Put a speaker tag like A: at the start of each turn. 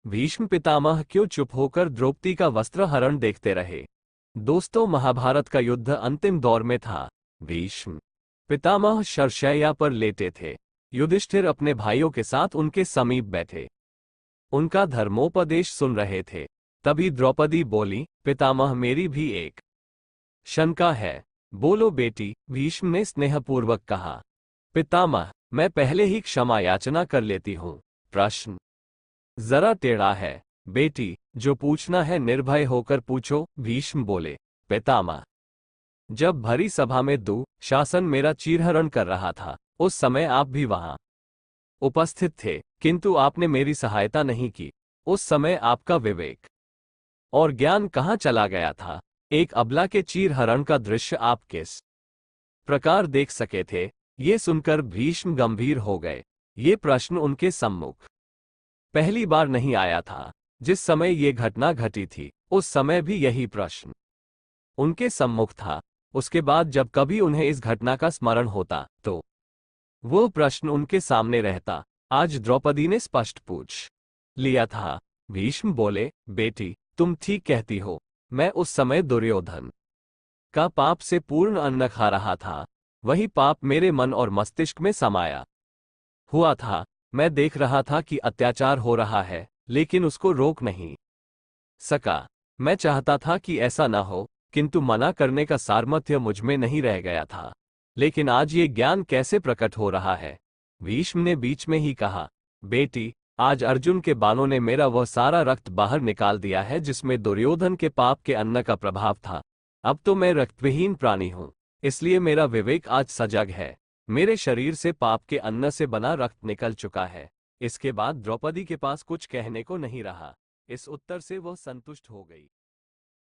A: भीष्म पितामह क्यों चुप होकर द्रौपदी का वस्त्रहरण देखते रहे। दोस्तों, महाभारत का युद्ध अंतिम दौर में था। भीष्म पितामह शरशैया पर लेटे थे। युधिष्ठिर अपने भाइयों के साथ उनके समीप बैठे उनका धर्मोपदेश सुन रहे थे। तभी द्रौपदी बोली, पितामह, मेरी भी एक शंका है। बोलो बेटी, भीष्म ने स्नेहपूर्वक कहा। पितामह, मैं पहले ही क्षमा याचना कर लेती हूं। प्रश्न जरा टेढ़ा है। बेटी, जो पूछना है निर्भय होकर पूछो। भीष्म बोले, पितामह, जब भरी सभा में दुःशासन मेरा चीरहरण कर रहा था, उस समय आप भी वहां उपस्थित थे, किंतु आपने मेरी सहायता नहीं की। उस समय आपका विवेक और ज्ञान कहाँ चला गया था? एक अबला के चीरहरण का दृश्य आप किस प्रकार देख सके थे? ये सुनकर भीष्म गंभीर हो गए। ये प्रश्न उनके सम्मुख पहली बार नहीं आया था। जिस समय ये घटना घटी थी, उस समय भी यही प्रश्न उनके सम्मुख था। उसके बाद जब कभी उन्हें इस घटना का स्मरण होता, तो वो प्रश्न उनके सामने रहता। आज द्रौपदी ने स्पष्ट पूछ लिया था। भीष्म बोले, बेटी, तुम ठीक कहती हो। मैं उस समय दुर्योधन का पाप से पूर्ण अन्न खा रहा था। वही पाप मेरे मन और मस्तिष्क में समाया हुआ था। मैं देख रहा था कि अत्याचार हो रहा है, लेकिन उसको रोक नहीं सका। मैं चाहता था कि ऐसा न हो, किंतु मना करने का सामर्थ्य मुझमें नहीं रह गया था। लेकिन आज ये ज्ञान कैसे प्रकट हो रहा है? भीष्म ने बीच में ही कहा, बेटी, आज अर्जुन के बाणों ने मेरा वह सारा रक्त बाहर निकाल दिया है जिसमें दुर्योधन के पाप के अन्न का प्रभाव था। अब तो मैं रक्तविहीन प्राणी हूं, इसलिए मेरा विवेक आज सजग है। मेरे शरीर से पाप के अन्न से बना रक्त निकल चुका है। इसके बाद द्रौपदी के पास कुछ कहने को नहीं रहा। इस उत्तर से वह संतुष्ट हो गई।